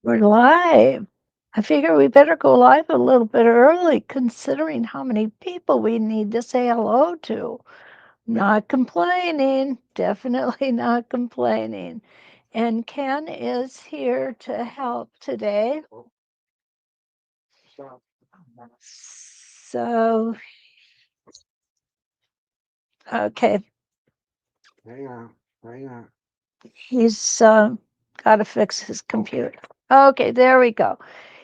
We're live. I figure we better go live a little bit early, considering how many people we need to say hello to. Not complaining, definitely not complaining. And Ken is here to help today. So, okay, Hang on, hang on. he's got to fix his computer. Okay, there we go.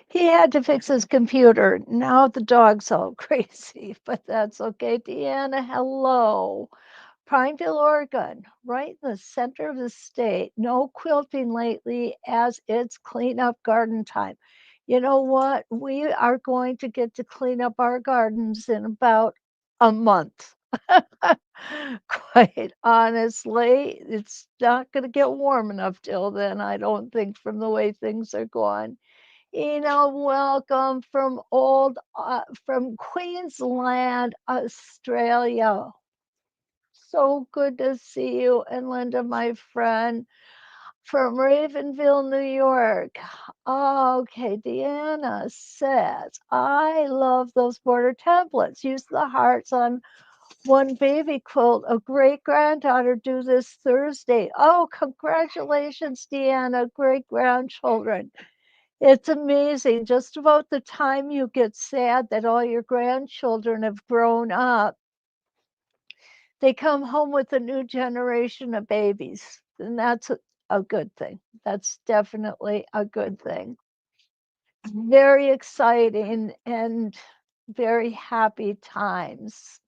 He had to fix his computer. Now the dog's all crazy, but that's okay. Deanna, hello. Prineville, Oregon, right in the center of the state. No quilting lately as it's cleanup garden time. You know what? We are going to get to clean up our gardens in about a month. Quite honestly, it's not going to get warm enough till then, I don't think, from the way things are going. Welcome from Queensland, Australia. So good to see you. And Linda, my friend from Ravenville, New York. Okay, Deanna says, I love those border templates. Use the hearts on one baby quilt. A great granddaughter due this Thursday. Oh, congratulations, Deanna. Great grandchildren. It's amazing. Just about the time you get sad that all your grandchildren have grown up, they come home with a new generation of babies. And that's a good thing. That's definitely a good thing. Very exciting and very happy times.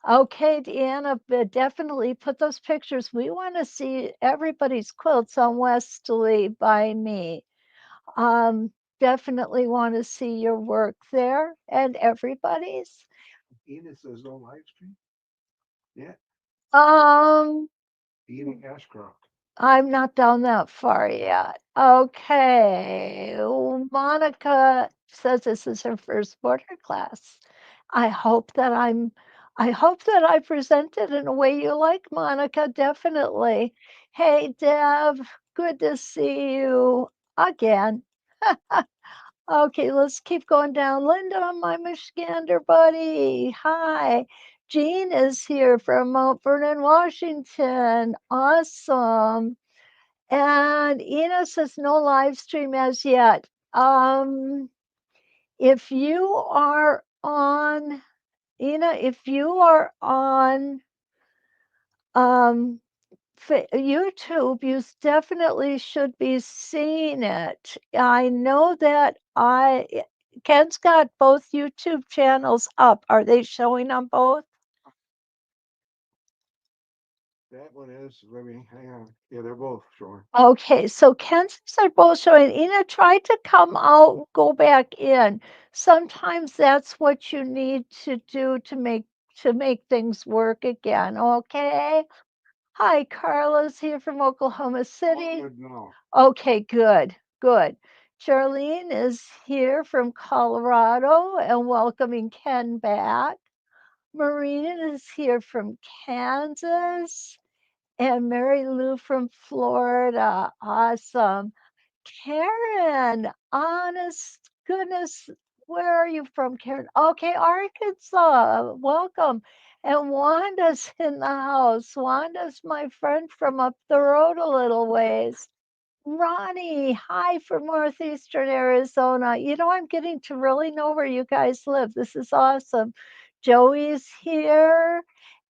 Okay, Deanna, but definitely put those pictures. We want to see everybody's quilts on Westalee by me. Um, Definitely want to see your work there and everybody's. Ina says no live stream. Yeah, Um, Ina Ashcroft. I'm not down that far yet. Okay. Monica says this is her first border class. I hope that I'm I hope that I presented in a way you like, Monica, definitely. Hey, Deb, good to see you again. Okay, let's keep going down. Linda, my Michigander buddy. Hi. Jean is here from Mount Vernon, Washington. Awesome. And Ina says no live stream as yet. If you are on, Ina, if you are on um, YouTube, you definitely should be seeing it. I know that Ken's got both YouTube channels up. Are they showing on both? That one is. Let me hang on. Yeah, they're both showing. Okay, so Ken's are both showing. Ina, try to come out, go back in. Sometimes that's what you need to do to make things work again. Okay. Hi, Carla's here from Oklahoma City. Good now. Okay, good, good. Charlene is here from Colorado and welcoming Ken back. Maureen is here from Kansas and Mary Lou from Florida. Awesome. Karen, honest goodness, where are you from, Karen? Okay, Arkansas. Welcome. And Wanda's in the house. Wanda's my friend from up the road a little ways. Ronnie, hi from northeastern Arizona. I'm getting to really know where you guys live. This is awesome. Joey's here.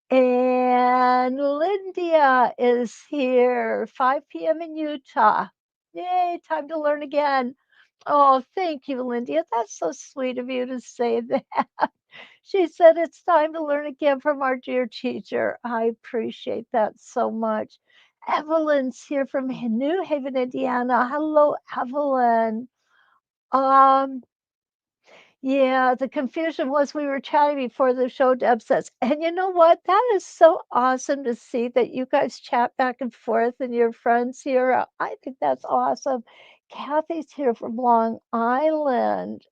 And Lindia is here, 5 p.m. in Utah. Yay, time to learn again. Oh, thank you, Lindia. That's so sweet of you to say that. She said it's time to learn again from our dear teacher. I appreciate that so much. Evelyn's here from New Haven, Indiana. Hello, Evelyn. Um, yeah, the confusion was we were chatting before the show, Deb says. And you know what? That is so awesome to see that you guys chat back and forth and your friends here. I think that's awesome. Kathy's here from Long Island.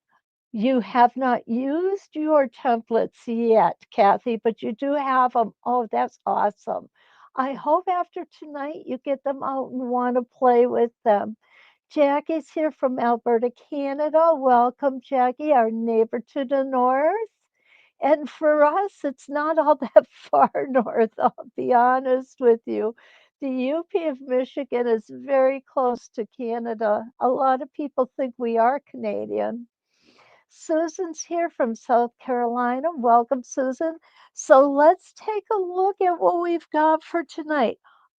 You have not used your templates yet, Kathy, but you do have them. Oh, that's awesome. I hope after tonight you get them out and want to play with them. Jackie's here from Alberta, Canada. Welcome, Jackie, our neighbor to the north. And for us, it's not all that far north, I'll be honest with you. The UP of Michigan is very close to Canada. A lot of people think we are Canadian. Susan's here from South Carolina. Welcome, Susan. So let's take a look at what we've got for tonight.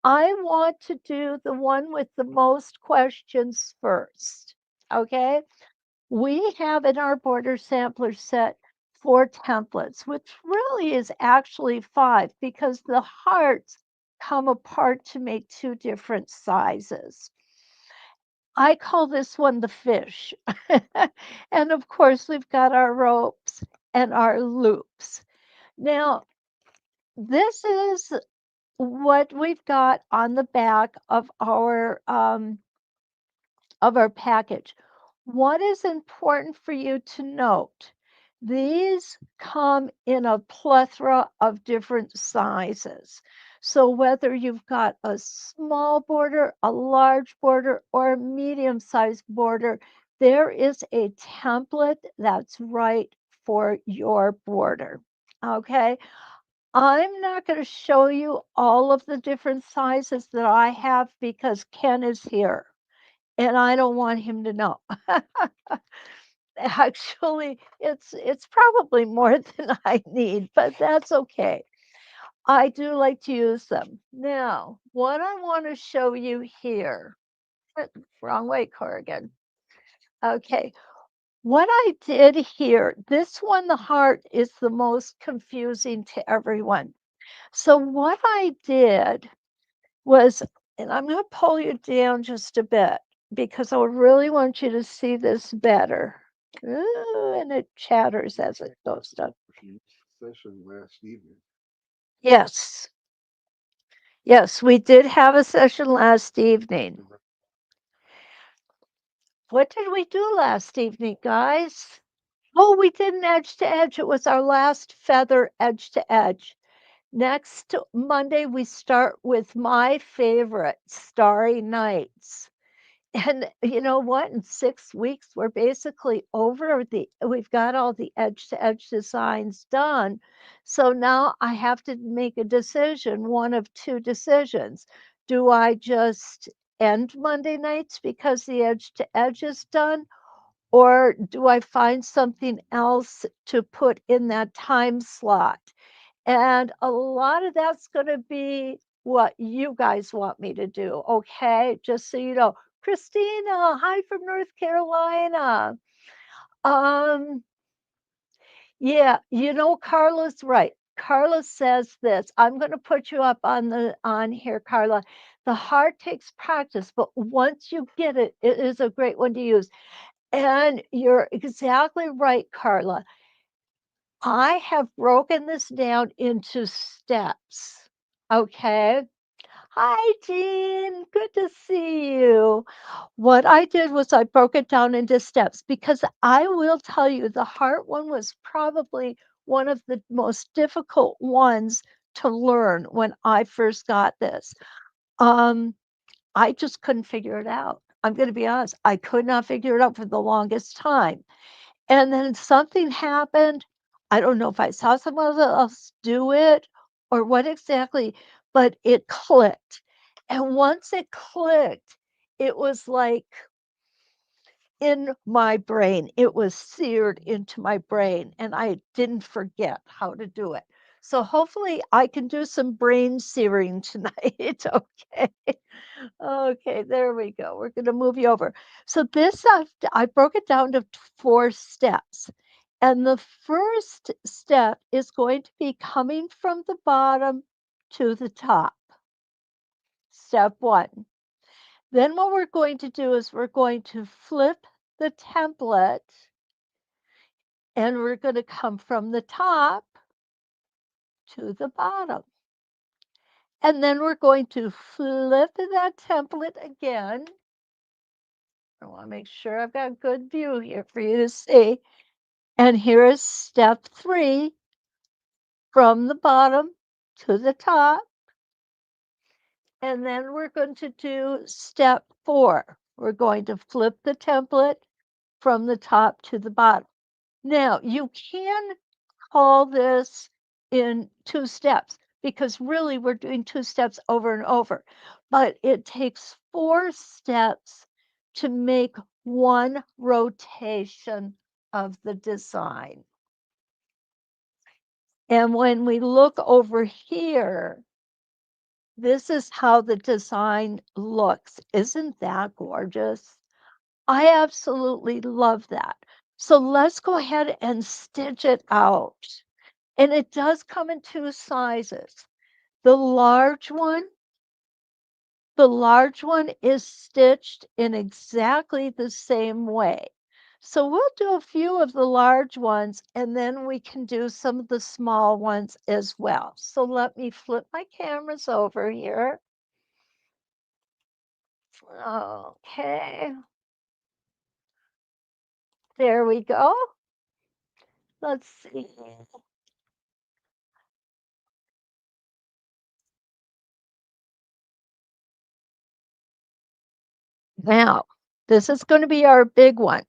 I want to do the one with the most questions first. Okay. We have in our border sampler set 4 templates, which really is actually 5 because the hearts come apart to make 2 different sizes. I call this one the fish. And of course, we've got our ropes and our loops. Now, this is what we've got on the back of our package. What is important for you to note? These come in a plethora of different sizes. So whether you've got a small border, a large border, or a medium-sized border, there is a template that's right for your border. Okay, I'm not going to show you all of the different sizes that I have because Ken is here and I don't want him to know. Actually, it's probably more than I need, but that's okay. I do like to use them. Now, what I want to show you here, wrong way, Corrigan. Okay, what I did here, this one, the heart, is the most confusing to everyone. So what I did was, and I'm going to pull you down just a bit because I really want you to see this better. Ooh, and it chatters as it goes down. Session last evening. Yes, yes, we did have a session last evening. What did we do last evening, guys? Oh, we did an edge to edge. It was our last feather edge to edge. Next Monday, we start with my favorite, Starry Nights. And you know what? In 6 weeks, we're basically we've got all the edge to edge designs done. So now I have to make a decision, one of 2 decisions. Do I just end Monday nights because the edge to edge is done? Or do I find something else to put in that time slot? And a lot of that's going to be what you guys want me to do. Okay. Just so you know, Christina, hi from North Carolina. Um, yeah, Carla's right. Carla says this. I'm going to put you up on here, Carla. The heart takes practice, but once you get it, it is a great one to use. And you're exactly right, Carla. I have broken this down into steps. Okay. Hi, Jean. Good to see you. What I did was I broke it down into steps because I will tell you the heart one was probably one of the most difficult ones to learn when I first got this. Um, I just couldn't figure it out. I'm going to be honest. I could not figure it out for the longest time. And then something happened. I don't know if I saw someone else do it or what exactly, but it clicked. And once it clicked, it was like in my brain. It was seared into my brain, and I didn't forget how to do it. So hopefully I can do some brain searing tonight. Okay. Okay, there we go. We're going to move you over. So this, I broke it down to 4 steps. And the first step is going to be coming from the bottom to the top. Step 1. Then what we're going to do is we're going to flip the template and we're going to come from the top to the bottom. And then we're going to flip that template again. I want to make sure I've got a good view here for you to see. And here is step 3 from the bottom to the top. And then we're going to do step 4. We're going to flip the template from the top to the bottom. Now, you can call this in 2 steps because really we're doing 2 steps over and over, but it takes 4 steps to make 1 rotation of the design. And when we look over here, this is how the design looks. Isn't that gorgeous? I absolutely love that. So let's go ahead and stitch it out. And it does come in 2 sizes. The large one the large one is stitched in exactly the same way. So we'll do a few of the large ones and then we can do some of the small ones as well. So let me flip my cameras over here. Okay. There we go. Let's see. Now, this is going to be our big one.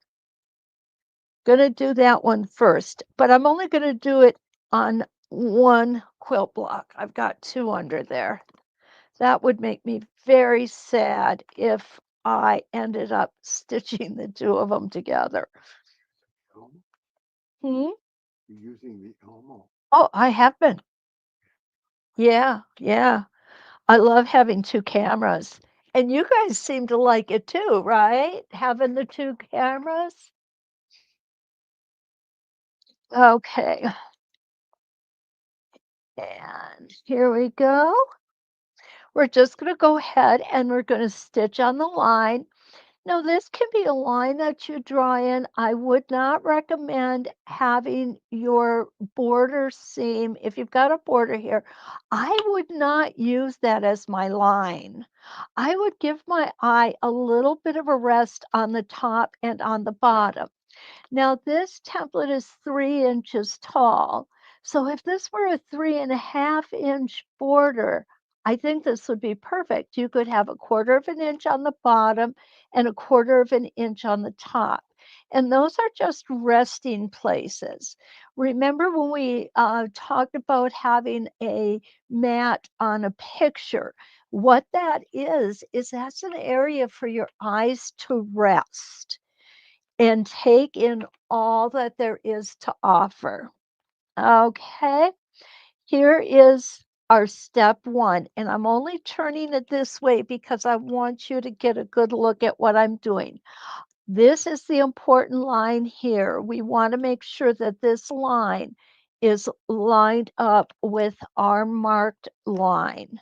Going to do that one first, but I'm only going to do it on 1 quilt block. I've got 2 under there. That would make me very sad if I ended up stitching the 2 of them together. Hmm? You're using the Elmo. Oh, I have been. Yeah, yeah. I love having 2 cameras. And you guys seem to like it too, right? Having the 2 cameras? Okay. And here we go. We're just going to go ahead and we're going to stitch on the line. Now, this can be a line that you draw in. I would not recommend having your border seam. If you've got a border here, I would not use that as my line. I would give my eye a little bit of a rest on the top and on the bottom. Now, this template is 3 inches tall. So if this were a 3.5-inch border, I think this would be perfect. You could have a 1/4 of an inch on the bottom and a 1/4 of an inch on the top. And those are just resting places. Remember when we talked about having a mat on a picture? What that is that's an area for your eyes to rest and take in all that there is to offer. Okay, here is our step 1, and I'm only turning it this way because I want you to get a good look at what I'm doing. This is the important line here. We want to make sure that this line is lined up with our marked line.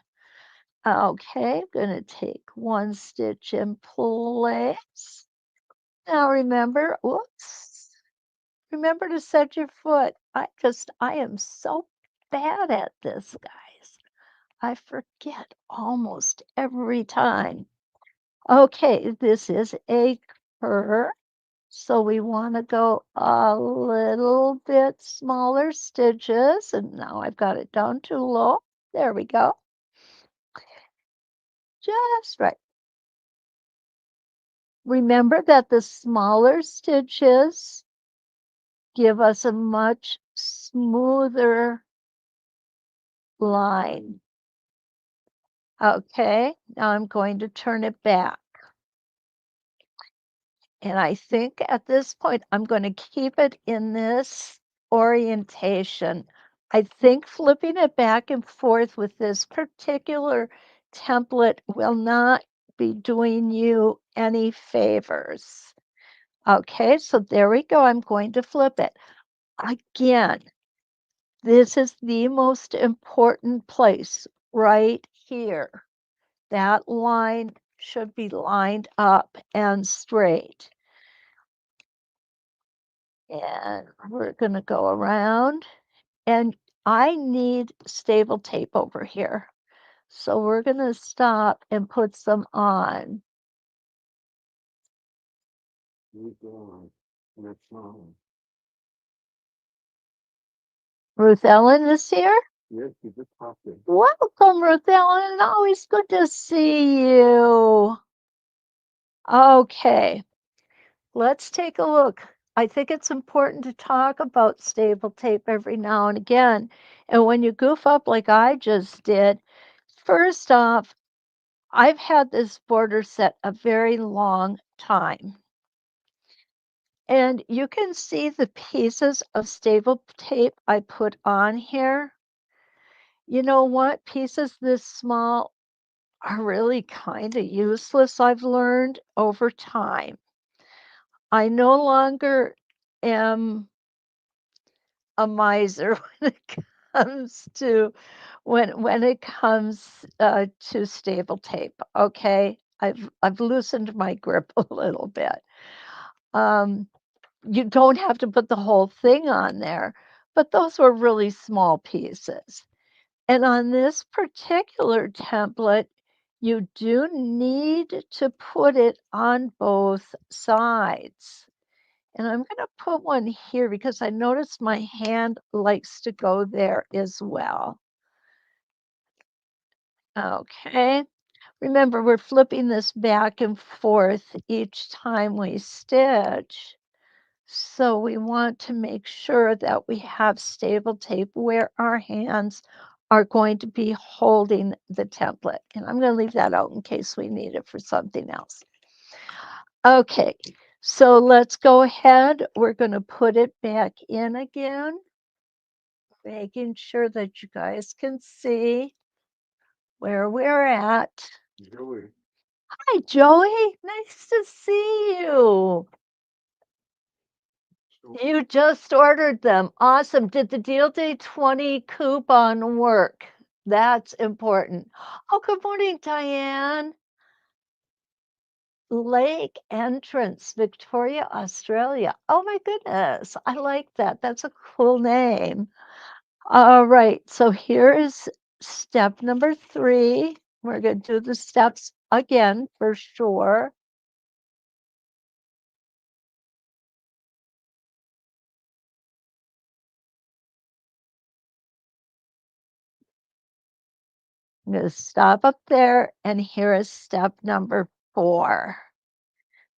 Okay, I'm going to take 1 stitch in place. Now remember, whoops, remember to set your foot. I am so bad at this, guys. I forget almost every time. Okay, this is a curve. So we want to go a little bit smaller stitches. And now I've got it down too low. There we go. Just right. Remember that the smaller stitches give us a much smoother line. Okay, now I'm going to turn it back. And I think at this point, I'm going to keep it in this orientation. I think flipping it back and forth with this particular template will not be doing you any favors. Okay, so there we go. I'm going to flip it. Again, this is the most important place right here. That line should be lined up and straight. And we're going to go around. And I need stable tape over here. So we're going to stop and put some on. Ruth Ellen is here. Yes, you just popped in. Welcome, Ruth Ellen. Always good to see you. Okay, let's take a look. I think it's important to talk about staple tape every now and again. And when you goof up like I just did, first off, I've had this border set a very long time. And you can see the pieces of staple tape I put on here. You know what? Pieces this small are really kind of useless, I've learned over time. I no longer am a miser when it comes to to staple tape. Okay, I've loosened my grip a little bit. Um, you don't have to put the whole thing on there, but those were really small pieces. And on this particular template, you do need to put it on both sides. And I'm going to put one here because I notice my hand likes to go there as well. Okay. Remember, we're flipping this back and forth each time we stitch. So we want to make sure that we have stable tape where our hands are going to be holding the template. And I'm going to leave that out in case we need it for something else. Okay, so let's go ahead. We're going to put it back in again, making sure that you guys can see where we're at. Joey. Hi, Joey. Nice to see you. So You just ordered them. Awesome. Did the Deal Day 20 coupon work? That's important. Oh, good morning, Diane. Lake Entrance, Victoria, Australia. Oh my goodness. I like that. That's a cool name. All right. So here is step number 3. We're going to do the steps again for sure. I'm going to stop up there, and here is step number 4.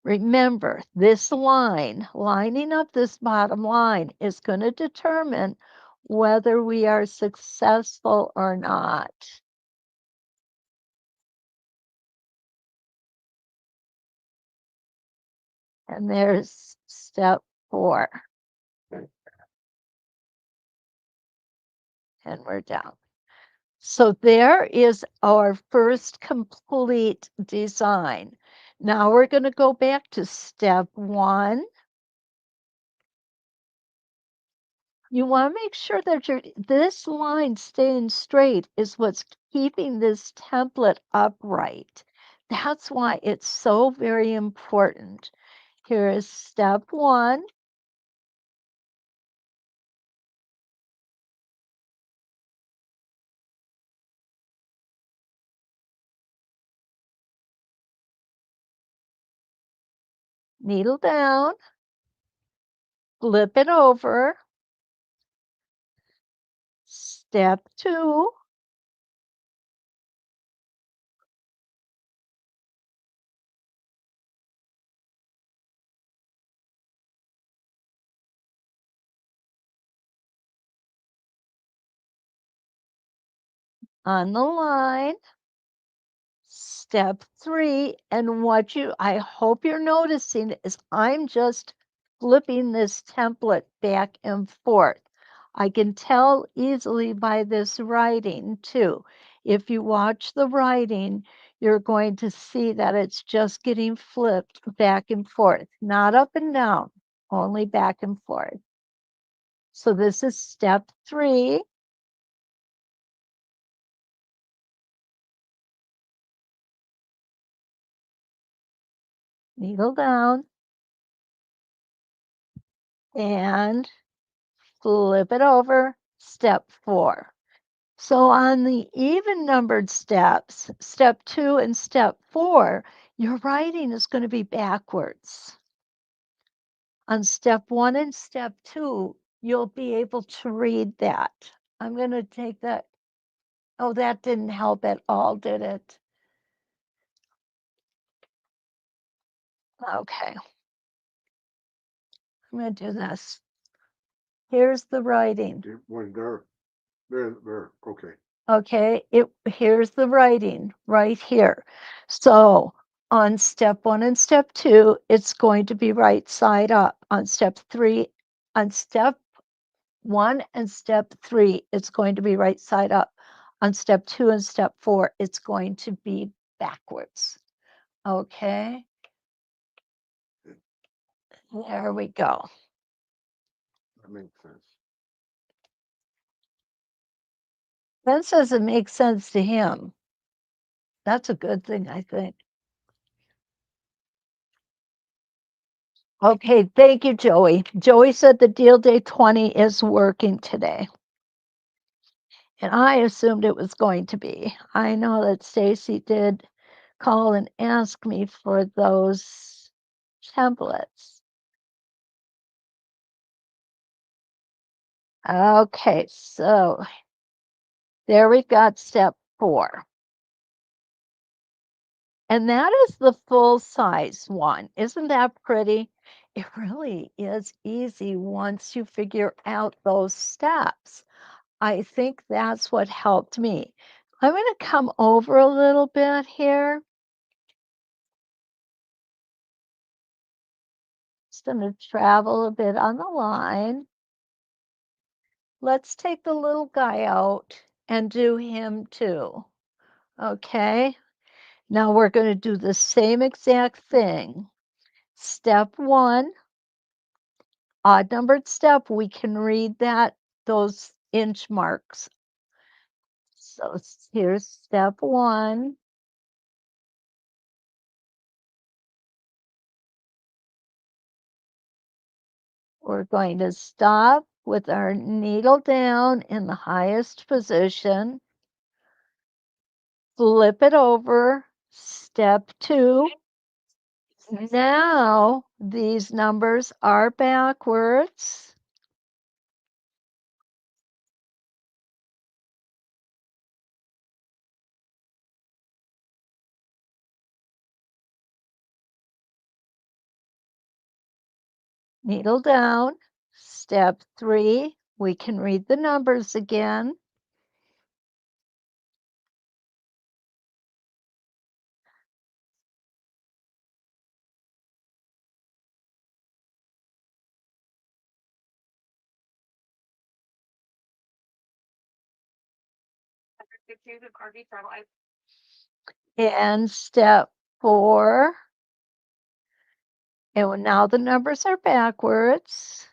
Remember, this line, lining up this bottom line, is going to determine whether we are successful or not. And there's step 4, and we're down. So there is our first complete design. Now we're going to go back to step 1. You want to make sure that this line staying straight is what's keeping this template upright. That's why it's so very important. Here is step 1. Needle down, flip it over. Step 2. On the line. Step 3, and I hope you're noticing is I'm just flipping this template back and forth. I can tell easily by this writing too. If you watch the writing, you're going to see that it's just getting flipped back and forth, not up and down, only back and forth. So this is step 3. Needle down and flip it over. Step 4. So on the even numbered steps, step 2 and step 4, your writing is going to be backwards. On step 1 and step 2, you'll be able to read that. I'm going to take that. Oh, that didn't help at all, did it? Okay, I'm gonna do this. Here's the writing. One there, there. Okay. Okay, here's the writing right here. So on step 1 and step 2, it's going to be right side up. On step 1 and step 3, it's going to be right side up. On step 2 and step 4, it's going to be backwards. Okay, there we go. That makes sense. Ben says it makes sense to him. That's a good thing, I think. Okay, thank you, Joey. Joey said the deal day 20 is working today. And I assumed it was going to be. I know that Stacy did call and ask me for those templates. Okay, so there we've got step 4. And that is the full size one. Isn't that pretty? It really is easy once you figure out those steps. I think that's what helped me. I'm going to come over a little bit here. Just going to travel a bit on the line. Let's take the little guy out and do him too. Okay. Now we're going to do the same exact thing. Step 1, odd numbered step, we can read those inch marks. So here's step 1. We're going to stop with our needle down in the highest position, flip it over, step 2. Now these numbers are backwards. Needle down, step 3. We can read the numbers again. And step 4. And now the numbers are backwards.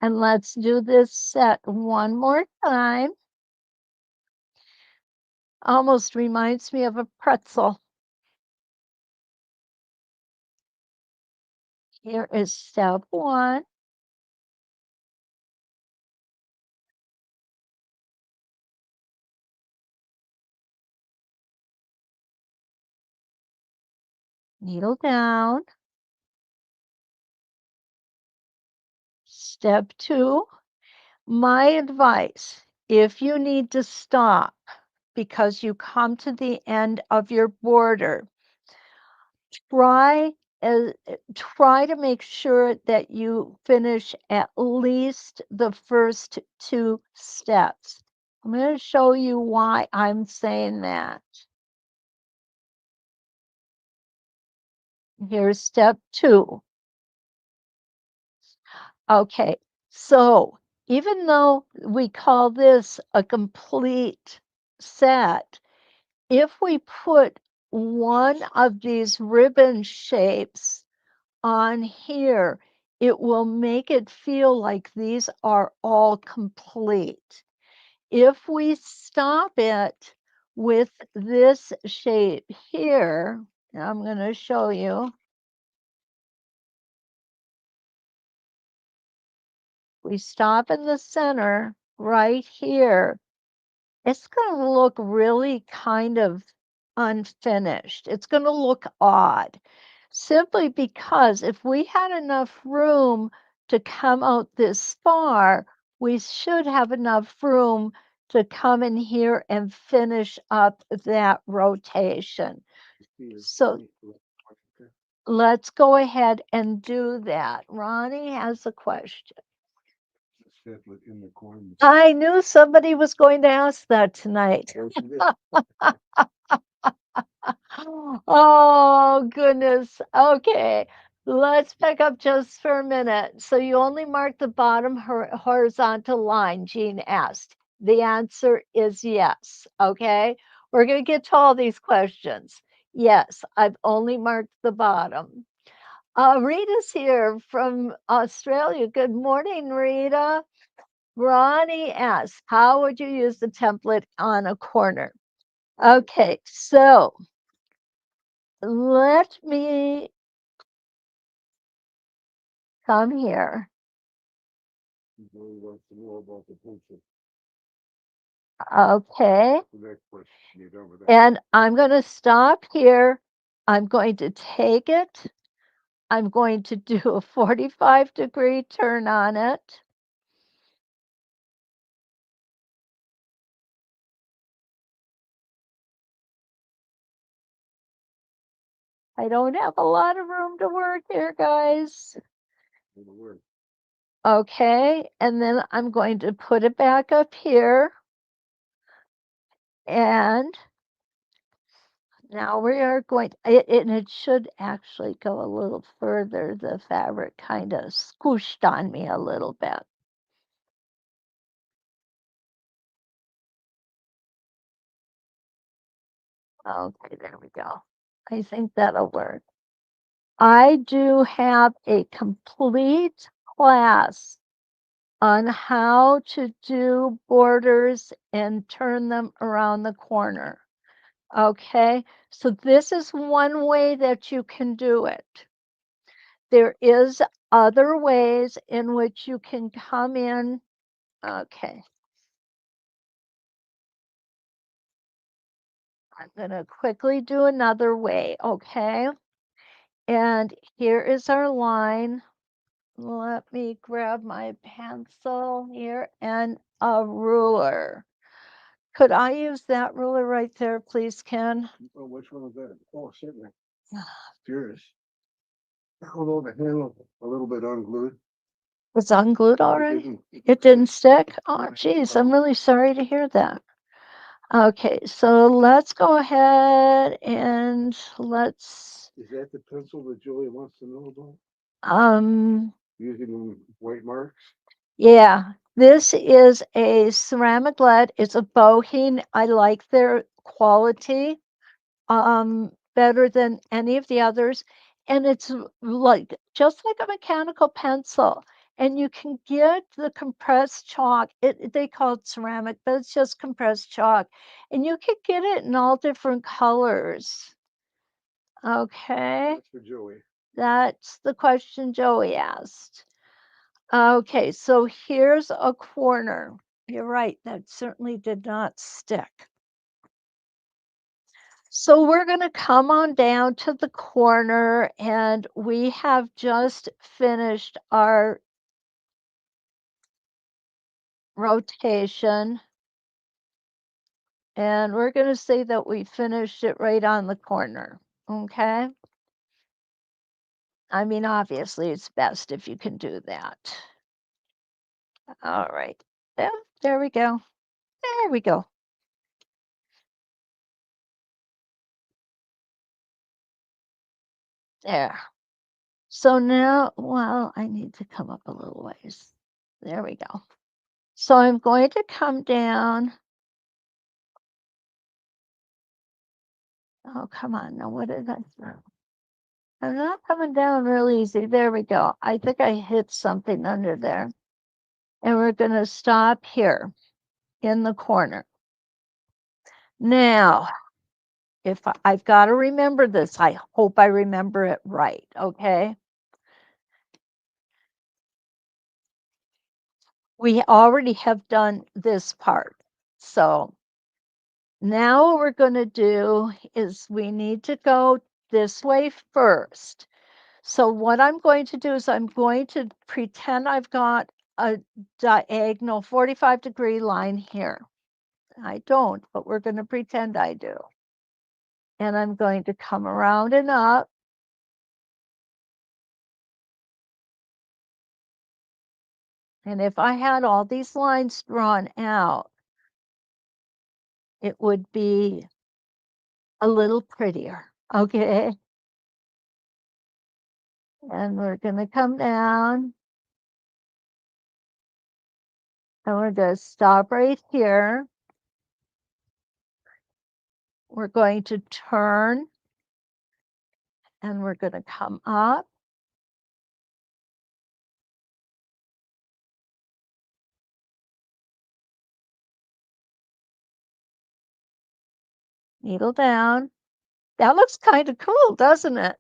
And let's do this set one more time. Almost reminds me of a pretzel. Here is step 1. Needle down. Step 2. My advice, if you need to stop because you come to the end of your border, try try to make sure that you finish at least the first 2 steps. I'm going to show you why I'm saying that. Here's step 2. Okay, so even though we call this a complete set, if we put one of these ribbon shapes on here, it will make it feel like these are all complete. If we stop it with this shape here, I'm going to show you. We stop in the center right here. It's going to look really kind of unfinished. It's going to look odd simply because if we had enough room to come out this far, we should have enough room to come in here and finish up that rotation. So let's go ahead and do that. Ronnie has a question. In the corner. I knew somebody was going to ask that tonight. Oh, goodness. Okay. Let's pick up just for a minute. So you only mark the bottom horizontal line, Jean asked. The answer is yes. Okay. We're going to get to all these questions. Yes, I've only marked the bottom. Rita's here from Australia. Good morning, Rita. Ronnie asks, how would you use the template on a corner? Okay, so let me come here. Okay. And I'm going to stop here. I'm going to take it. I'm going to do a 45-degree turn on it. I don't have a lot of room to work here, guys. Okay, and then I'm going to put it back up here. And now we are going, and it should actually go a little further. The fabric kind of squished on me a little bit. Okay, there we go. I think that'll work. I do have a complete class on how to do borders and turn them around the corner. Okay, so this is one way that you can do it. There is other ways in which you can come in. Okay. I'm going to quickly do another way. Okay. And here is our line. Let me grab my pencil here and a ruler. Could I use that ruler right there, please, Ken? Oh, which one is that? Oh, certainly. Furious. Although the handle a little bit unglued. Was unglued already? It didn't stick? Oh, geez, I'm really sorry to hear that. Okay, so let's go ahead and let's. Is that the pencil that Julie wants to know about? Um, Using white marks? yeah, this is a ceramic lead. It's a Boheen. I like their quality better than any of the others. And it's like just like a mechanical pencil. And you can get the compressed chalk. They call it ceramic, but it's just compressed chalk. And you can get it in all different colors. Okay. That's for Joey. That's the question Joey asked. Okay, so here's a corner. You're right, that certainly did not stick. So we're going to come on down to the corner, and we have just finished our rotation. And we're going to say that we finished it right on the corner. Okay. I mean, obviously, it's best if you can do that. All right. Yeah, there we go. There we go. There. So now, well, I need to come up a little ways. There we go. So I'm going to come down. Oh, come on. Now, what did I do? I'm not coming down real easy. There we go. I think I hit something under there. And we're going to stop here in the corner. Now, if I've got to remember this, I hope I remember it right. Okay. We already have done this part. So now what we're going to do is we need to go this way first. So what I'm going to do is I'm going to pretend I've got a diagonal 45-degree line here. I don't, but we're going to pretend I do. And I'm going to come around and up. And if I had all these lines drawn out, it would be a little prettier, okay? And we're going to come down. And we're going to stop right here. We're going to turn. And we're going to come up. Needle down. That looks kind of cool, doesn't it?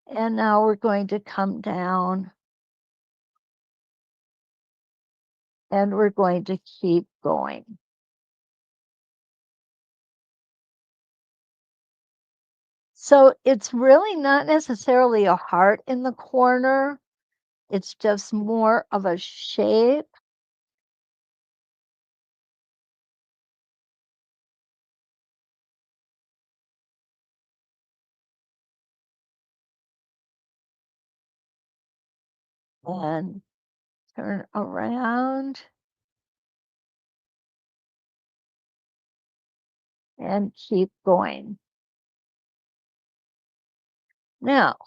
And now we're going to come down. And we're going to keep going. So it's really not necessarily a heart in the corner. It's just more of a shape. And turn around. And keep going. Now,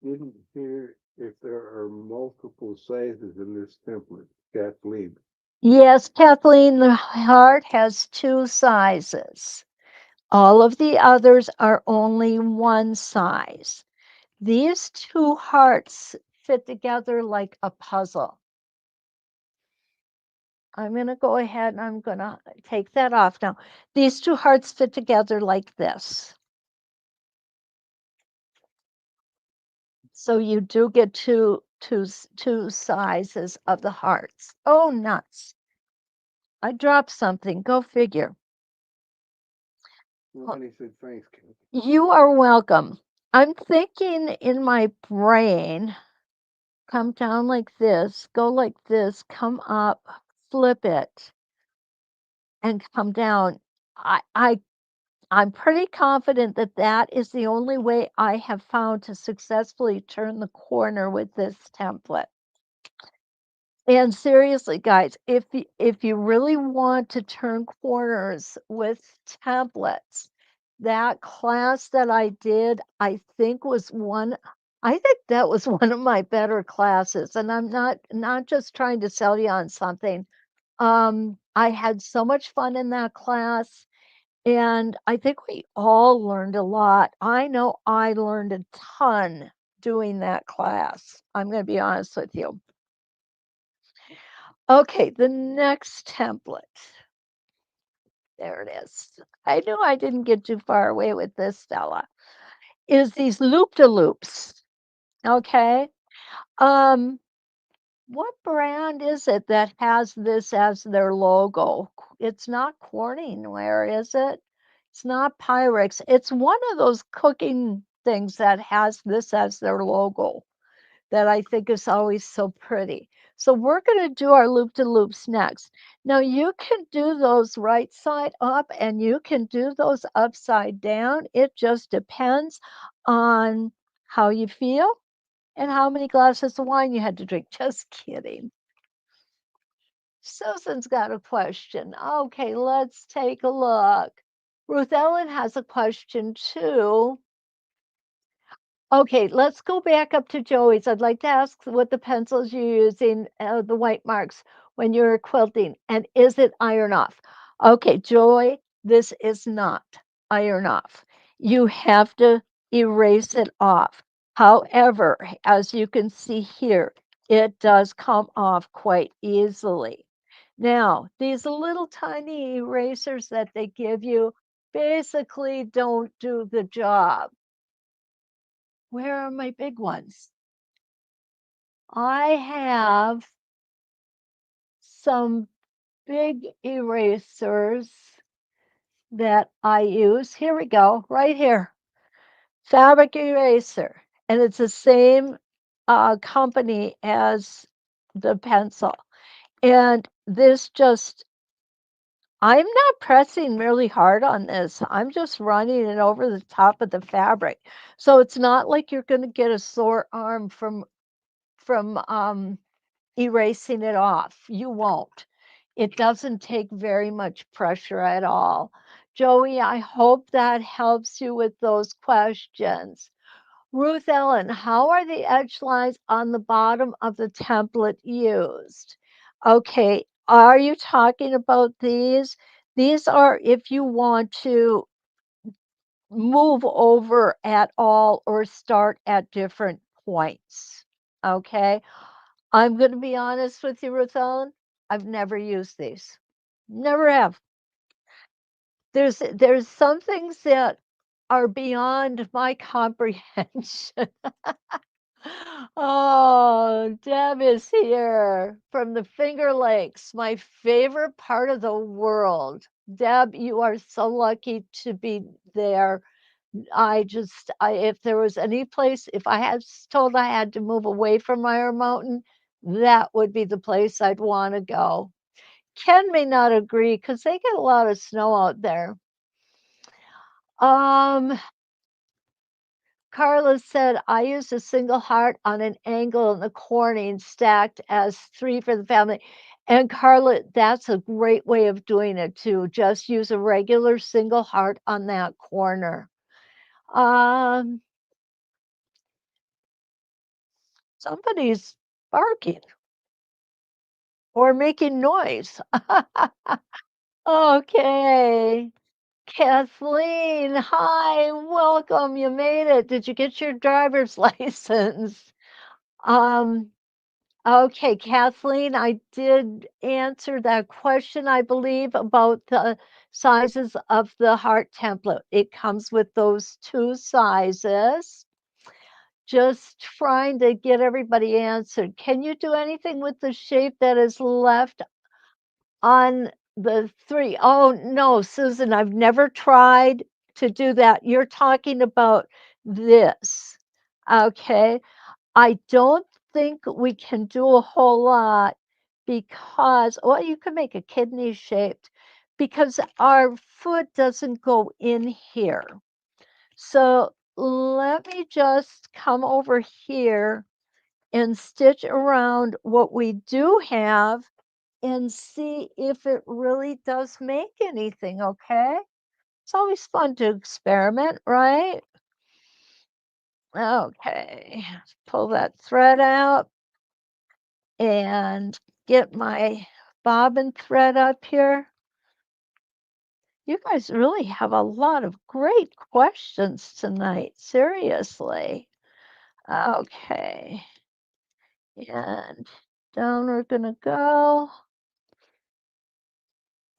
Didn't hear if there are multiple sizes in this template, Kathleen. yes, Kathleen, the heart has 2 sizes. All of the others are only 1 size. These 2 hearts fit together like a puzzle. I'm going to go ahead and I'm going to take that off now. These 2 hearts fit together like this. So you do get two sizes of the hearts. Oh, nuts. I dropped something. Go figure. Well, honey said thanks, Kathy. You are welcome. I'm thinking in my brain, come down like this, go like this, come up, flip it, and come down. I'm pretty confident that that is the only way I have found to successfully turn the corner with this template. And seriously, guys, if you really want to turn corners with templates, that class that I did, I think that was one of my better classes. And I'm not just trying to sell you on something. I had so much fun in that class, and I think we all learned a lot. I know I learned a ton doing that class. I'm going to be honest with you. Okay, the next template. There it is. I knew I didn't get too far away with this, Stella. Is these loop-de-loops. Okay. Um, what brand is it that has this as their logo? It's not Corningware, is it? It's not Pyrex. It's one of those cooking things that has this as their logo that I think is always so pretty. So we're going to do our loop-de-loops next. Now you can do those right side up and you can do those upside down. It just depends on how you feel and how many glasses of wine you had to drink. Just kidding. Susan's got a question. Okay, let's take a look. Ruth Ellen has a question too. Okay, let's go back up to Joey's. I'd like to ask what the pencils you're using, the white marks, when you're quilting, and is it iron off? Okay, Joy, this is not iron off. You have to erase it off. However, as you can see here, it does come off quite easily. Now, these little tiny erasers that they give you basically don't do the job. Where are my big ones? I have some big erasers that I use. Here we go, right here. Fabric eraser. and it's the same company as the pencil. And this just, I'm not pressing really hard on this. I'm just running it over the top of the fabric. So it's not like you're going to get a sore arm from erasing it off. You won't. It doesn't take very much pressure at all. Joey, I hope that helps you with those questions. Ruth Ellen, how are the edge lines on the bottom of the template used? Okay, are you talking about these? These are if you want to move over at all or start at different points. Okay, I'm going to be honest with you, Ruth Ellen. I've never used these. Never have. There's some things that are beyond my comprehension. Oh, Deb is here from the Finger Lakes, my favorite part of the world. Deb, you are so lucky to be there. If there was any place, if I had told I had to move away from Iron Mountain, that would be the place I'd want to go. Ken may not agree because they get a lot of snow out there. Um, Carla said, I used a single heart on an angle in the corning stacked as 3 for the family. And Carla, that's a great way of doing it too. Just use a regular single heart on that corner. Um, Somebody's barking or making noise. Okay. Kathleen, hi, welcome. You made it. Did you get your driver's license? Um, okay, Kathleen, I did answer that question, I believe, about the sizes of the heart template. It comes with those 2 sizes. Just trying to get everybody answered. Can you do anything with the shape that is left on the 3? Oh, no, Susan, I've never tried to do that. You're talking about this. Okay. I don't think we can do a whole lot because, well, you can make a kidney shaped because our foot doesn't go in here. So let me just come over here and stitch around what we do have and see if it really does make anything, okay? It's always fun to experiment, right? Okay, pull that thread out and get my bobbin thread up here. You guys really have a lot of great questions tonight, seriously. Okay, and down we're gonna go.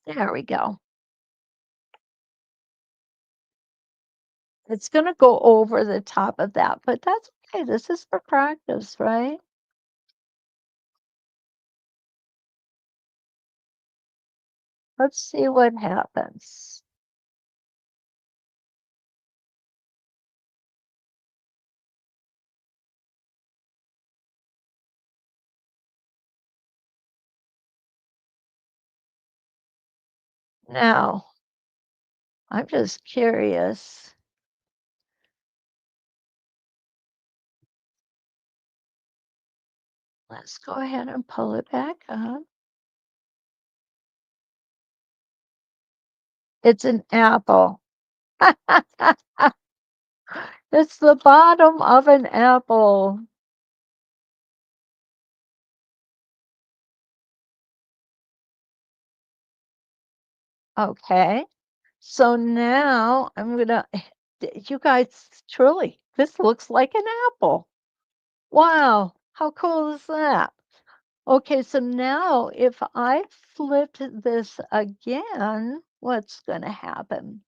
There we go. It's gonna go over the top of that, but that's okay. This is for practice, right? Let's see what happens. Now, I'm just curious. Let's go ahead and pull it back up. It's an apple. It's the bottom of an apple. Okay. So now I'm gonna, you guys, truly, this looks like an apple. Wow, how cool is that? Okay, so now if I flipped this again, what's gonna happen?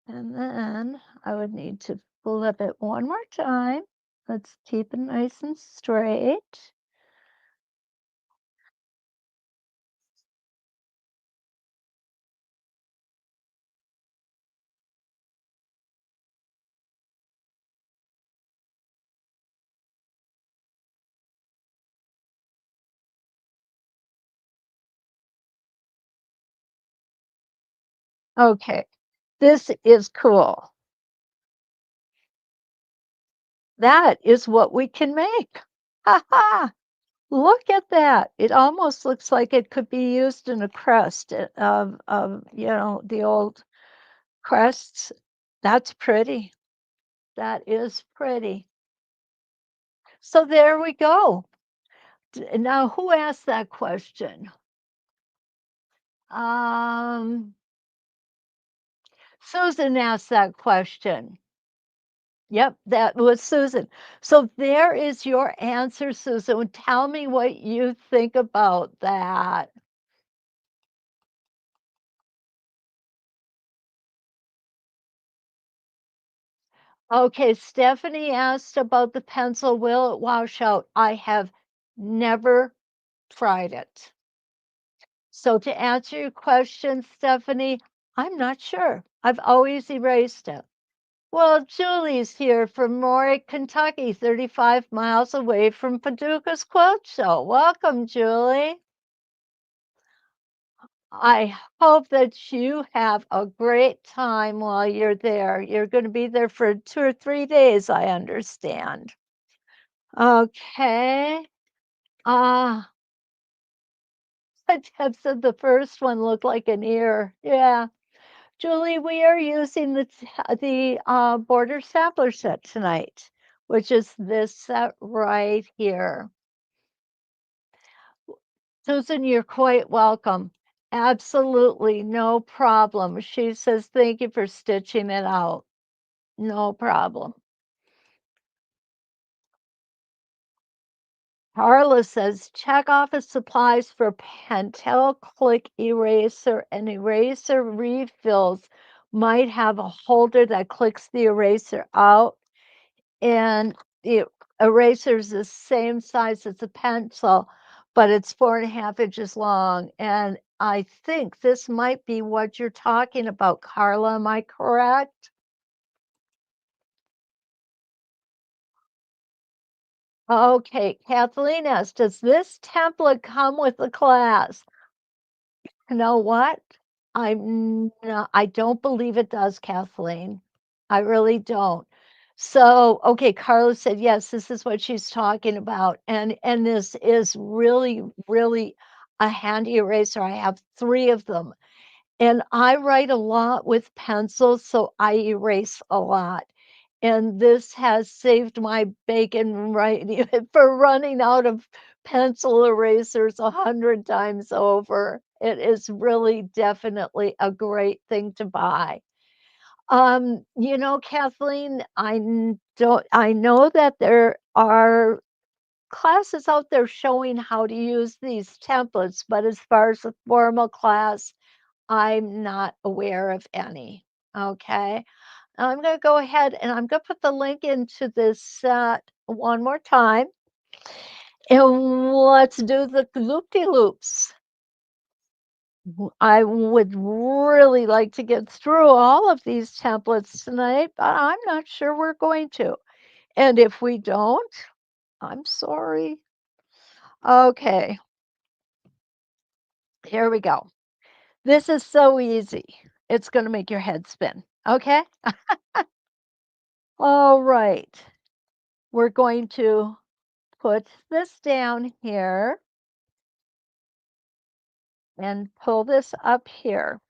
And then I would need to flip it one more time. Let's keep it nice and straight. Okay, this is cool. That is what we can make. Ha ha! Look at that. It almost looks like it could be used in a crest of the old crests. That's pretty. That is pretty. So there we go. Now, who asked that question? Um, Susan asked that question. Yep, that was Susan. So there is your answer, Susan. Tell me what you think about that. Okay, Stephanie asked about the pencil. Will it wash out? I have never tried it. So to answer your question, Stephanie, I'm not sure. I've always erased it. Well, Julie's here from Morick, Kentucky, 35 miles away from Paducah's Quilt Show. Welcome, Julie. I hope that you have a great time while you're there. You're going to be there for 2 or 3 days, I understand. Okay. Uh, Deb said the first one looked like an ear. Yeah. Julie, we are using the border sampler set tonight, which is this set right here. Susan, you're quite welcome. Absolutely, no problem. She says, thank you for stitching it out. No problem. Carla says, check office supplies for Pentel Click Eraser and eraser refills might have a holder that clicks the eraser out, and the eraser is the same size as a pencil, but it's 4.5 inches long. And I think this might be what you're talking about, Carla. Am I correct? Okay, Kathleen asks, does this template come with the class? You know what? I don't believe it does, Kathleen. I really don't. So, okay, Carla said, yes, this is what she's talking about. And this is really, really a handy eraser. I have 3 of them. And I write a lot with pencils, so I erase a lot. And this has saved my bacon right for running out of pencil erasers 100 times over. It is really definitely a great thing to buy. Kathleen, I know that there are classes out there showing how to use these templates, but as far as a formal class, I'm not aware of any. Okay. I'm going to go ahead and I'm going to put the link into this set one more time. And let's do the loop-de-loops. I would really like to get through all of these templates tonight, but I'm not sure we're going to. And if we don't, I'm sorry. Okay, here we go. This is so easy. It's going to make your head spin. Okay. All right. We're going to put this down here and pull this up here.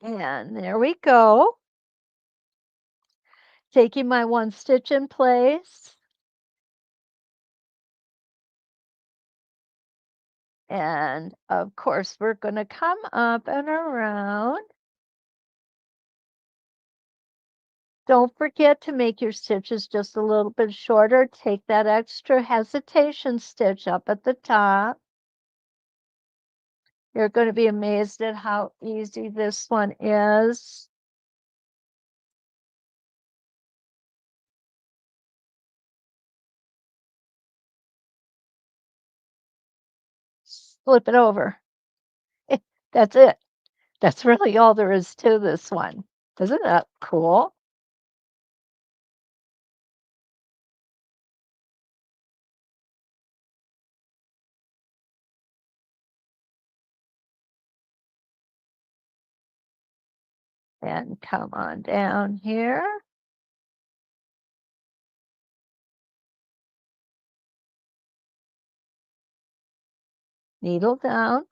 And there we go. Taking my one stitch in place. And of course, we're going to come up and around. Don't forget to make your stitches just a little bit shorter. Take that extra hesitation stitch up at the top. You're going to be amazed at how easy this one is. Flip it over. That's it. That's really all there is to this one. Isn't that cool? And come on down here. Needle down.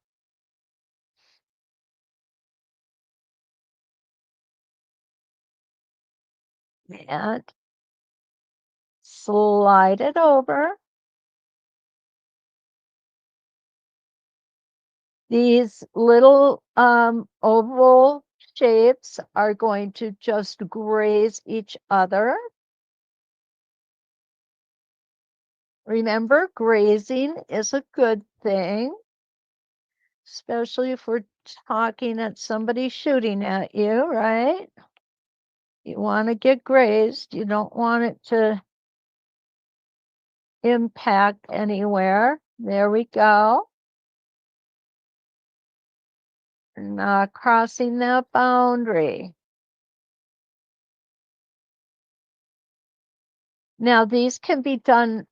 And slide it over. These little oval shapes are going to just graze each other. Remember, grazing is a good thing, especially if we're talking at somebody shooting at you, right? You want to get grazed. You don't want it to impact anywhere. There we go. Not crossing that boundary. Now, these can be done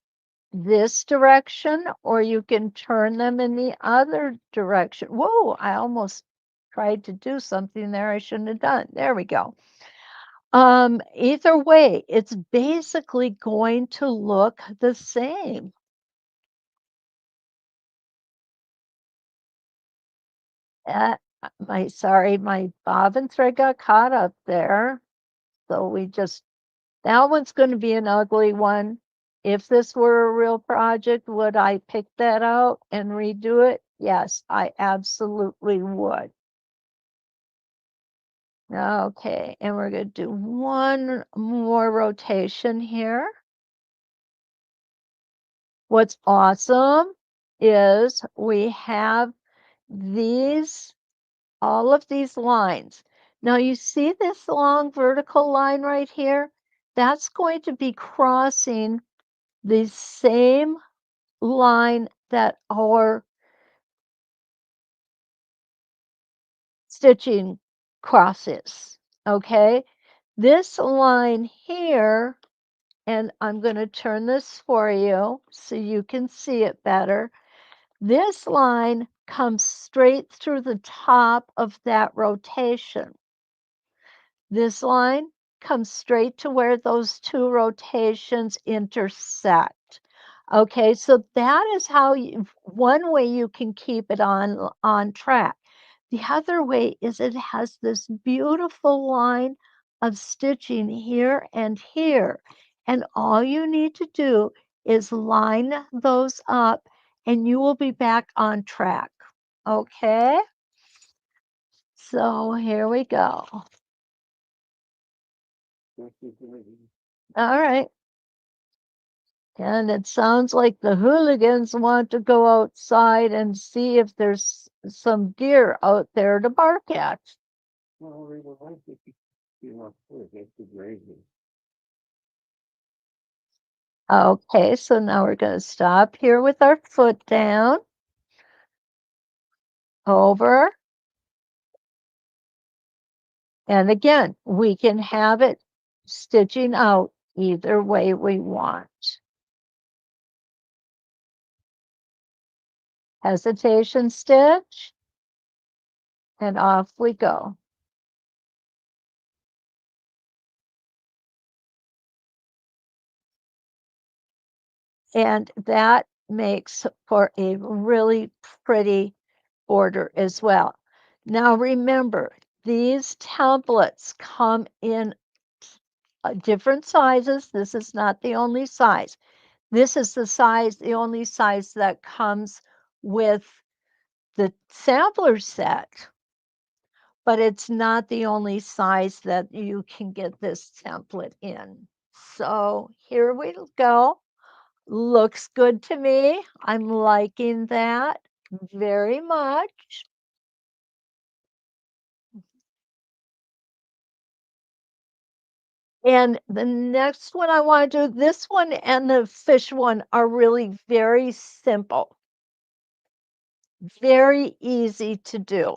this direction, or you can turn them in the other direction. Whoa, I almost tried to do something there I shouldn't have done. There we go. Either way, it's basically going to look the same. Uh, my bobbin thread got caught up there. So that one's going to be an ugly one. If this were a real project, would I pick that out and redo it? Yes, I absolutely would. Okay, and we're going to do one more rotation here. What's awesome is we have all of these lines. Now you see this long vertical line right here? That's going to be crossing the same line that our stitching crosses, okay? This line here, and I'm going to turn this for you so you can see it better. This line comes straight through the top of that rotation. This line comes straight to where those two rotations intersect. Okay, so that is one way you can keep it on track. The other way is it has this beautiful line of stitching here and here. And all you need to do is line those up and you will be back on track. Okay, so here we go. All right. And it sounds like the hooligans want to go outside and see if there's some deer out there to bark at. Well, they would like to see my foot. That's the grazing. Okay, so now we're going to stop here with our foot down, over, and again, we can have it stitching out either way we want. Hesitation stitch, and off we go. And that makes for a really pretty border as well. Now remember, these templates come in different sizes. This is not the only size. This is the only size that comes with the sampler set, but it's not the only size that you can get this template in. So here we go. Looks good to me. I'm liking that very much. And the next one I want to do, this one and the fish one are really very simple, very easy to do.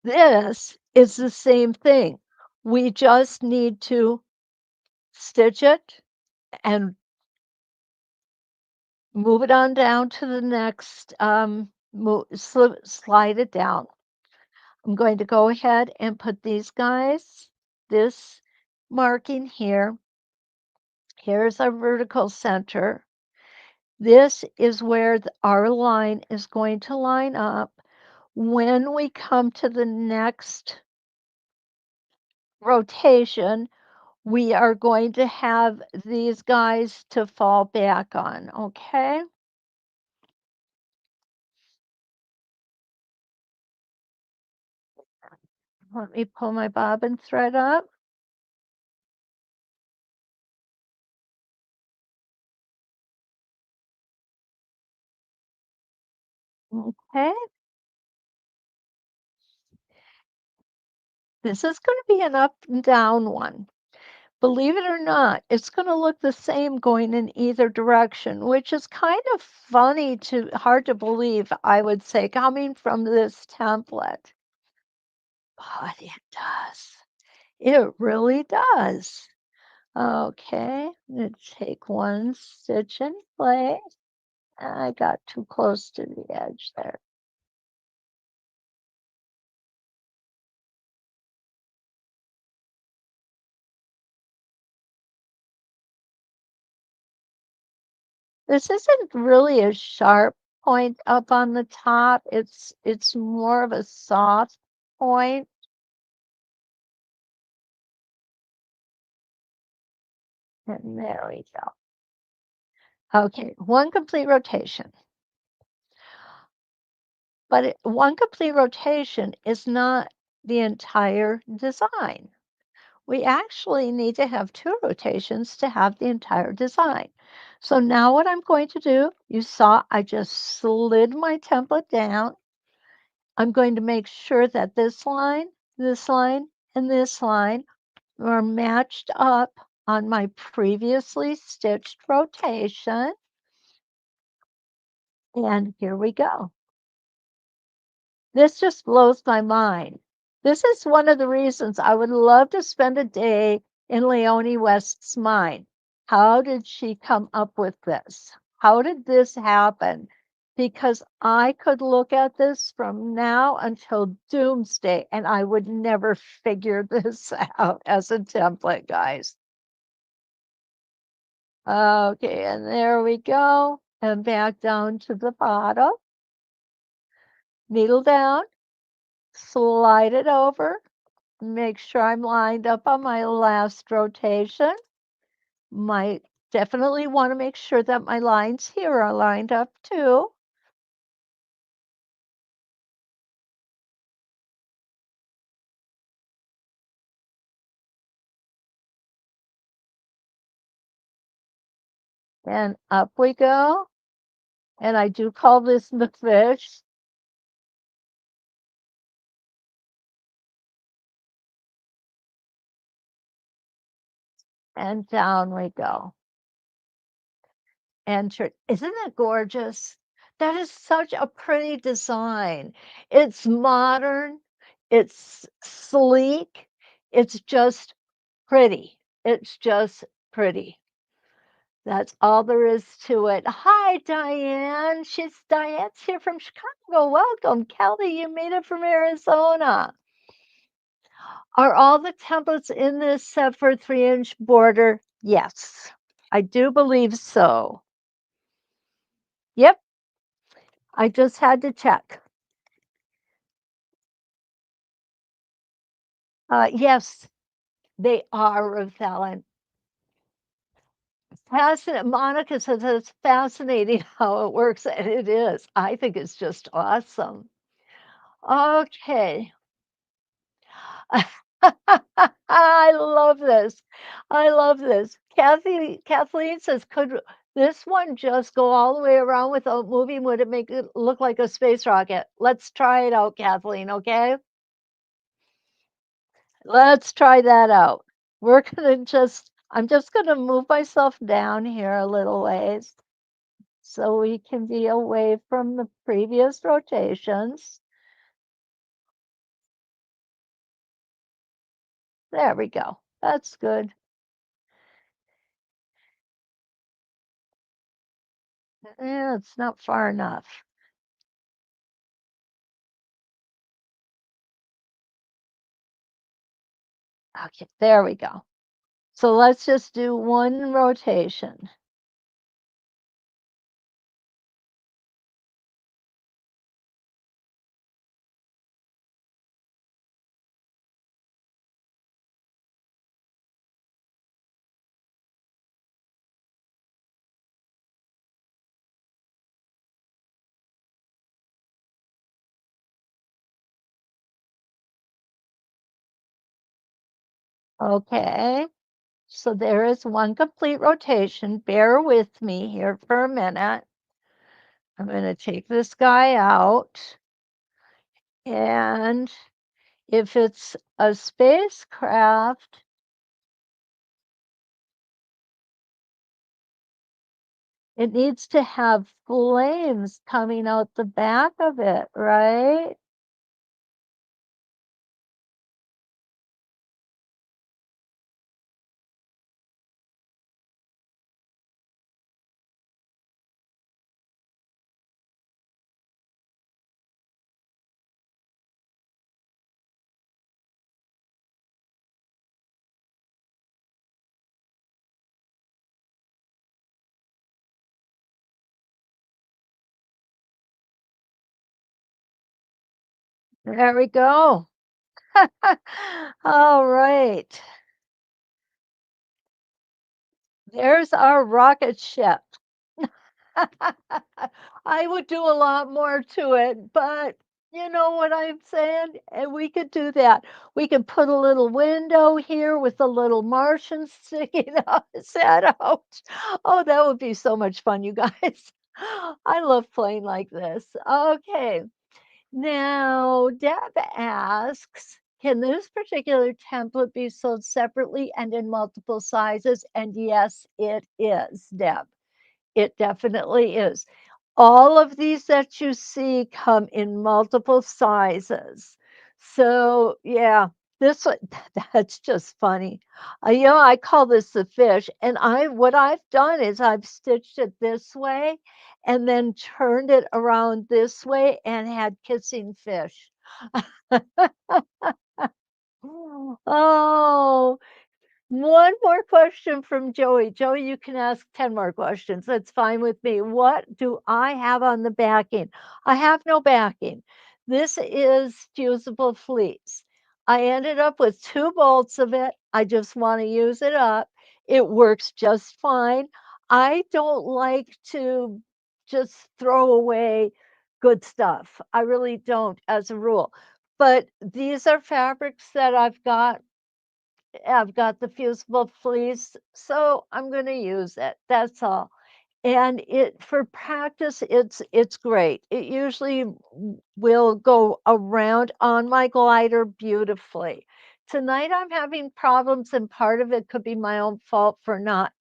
This is the same thing. We just need to stitch it and move it on down to the next, slide it down. I'm going to go ahead and put these guys, this marking here. Here's our vertical center. This is where our line is going to line up. When we come to the next rotation, we are going to have these guys to fall back on, okay? Let me pull my bobbin thread up. Okay, this is going to be an up and down one. Believe it or not, it's going to look the same going in either direction, which is kind of funny to hard to believe, I would say, coming from this template. But it does. It really does. Okay, let's take one stitch in place. I got too close to the edge there. This isn't really a sharp point up on the top. It's more of a soft point. And there we go. Okay, one complete rotation. But one complete rotation is not the entire design. We actually need to have two rotations to have the entire design. So now what I'm going to do, you saw I just slid my template down. I'm going to make sure that this line, and this line are matched up on my previously stitched rotation. And here we go. This just blows my mind. This is one of the reasons I would love to spend a day in Leonie West's mind. How did she come up with this? How did this happen? Because I could look at this from now until doomsday and I would never figure this out as a template, guys. Okay, and there we go. And back down to the bottom. Needle down, slide it over, make sure I'm lined up on my last rotation. Might definitely want to make sure that my lines here are lined up too. And up we go. And I do call this the fish. And down we go. Enter. Isn't that gorgeous? That is such a pretty design. It's modern. It's sleek. It's just pretty. It's just pretty. That's all there is to it. Hi, Diane. Diane's here from Chicago. Welcome. Kelly, you made it from Arizona. Are all the templates in this set for 3-inch border? Yes, I do believe so. Yep, I just had to check. Yes, they are repellent. Fascinating. Monica says it's fascinating how it works, and it is. I think it's just awesome. Okay. I love this. I love this. Kathleen says, This one just go all the way around without moving. Would it make it look like a space rocket? Let's try it out, Kathleen, okay? Let's try that out. We're gonna I'm just gonna move myself down here a little ways so we can be away from the previous rotations. There we go. That's good. Yeah, it's not far enough. Okay, there we go. So let's just do one rotation. Okay, so there is one complete rotation. Bear with me here for a minute. I'm going to take this guy out. And if it's a spacecraft, it needs to have flames coming out the back of it, right? There we go. All right. There's our rocket ship. I would do a lot more to it, but you know what I'm saying? And we could do that. We can put a little window here with a little Martian sticking out his head out. Oh, that would be so much fun, you guys. I love playing like this. Okay. Now, Deb asks, can this particular template be sold separately and in multiple sizes? And yes, it is, Deb. It definitely is. All of these that you see come in multiple sizes. So, yeah, this one, that's just funny. I call this the fish, and what I've done is I've stitched it this way and then turned it around this way and had kissing fish. Oh, one more question from Joey. Joey, you can ask 10 more questions. That's fine with me. What do I have on the backing? I have no backing. This is fusible fleece. I ended up with 2 bolts of it. I just want to use it up. It works just fine. I don't like to just throw away good stuff. I really don't, as a rule. But these are fabrics that I've got the fusible fleece, so I'm going to use it. That's all. And it for practice, it's great. It usually will go around on my glider beautifully. Tonight I'm having problems, and part of it could be my own fault for not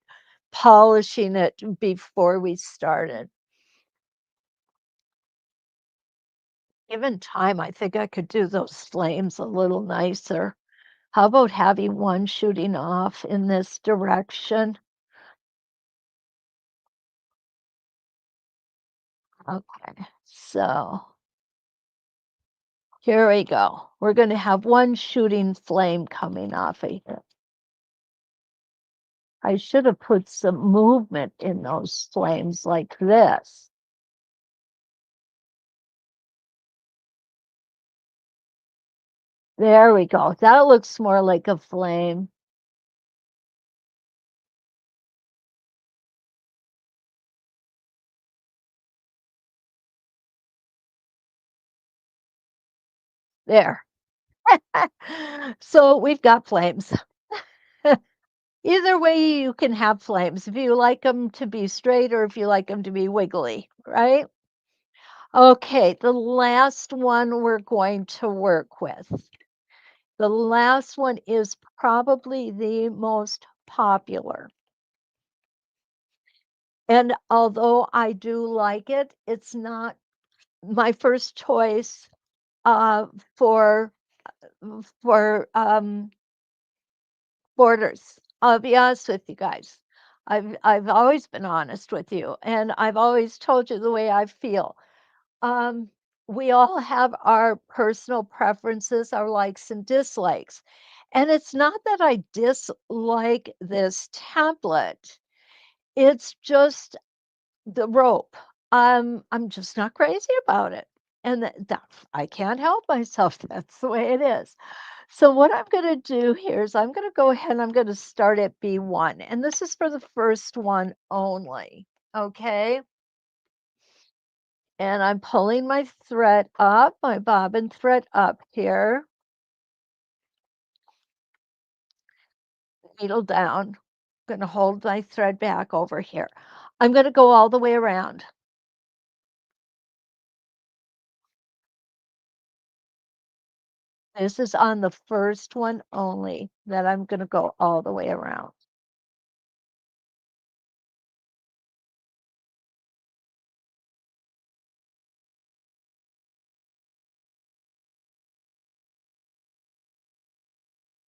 polishing it before we started. Given time, I think I could do those flames a little nicer. How about having one shooting off in this direction? Okay, so here we go. We're going to have one shooting flame coming off of here. I should have put some movement in those flames like this. There we go. That looks more like a flame. There. So we've got flames. Either way, you can have flames if you like them to be straight or if you like them to be wiggly, right? Okay, the last one we're going to work with. The last one is probably the most popular. And although I do like it, it's not my first choice uh, for for borders. I'll be honest with you guys. I've always been honest with you, and I've always told you the way I feel. Um, we all have our personal preferences, our likes and dislikes. And it's not that I dislike this template. It's just the rope. I'm just not crazy about it. And that I can't help myself. That's the way it is. So what I'm going to do here is I'm going to go ahead and I'm going to start at B1. And this is for the first one only. Okay. And I'm pulling my thread up, my bobbin thread up here, needle down. I'm going to hold my thread back over here. I'm going to go all the way around. This is on the first one only that I'm going to go all the way around.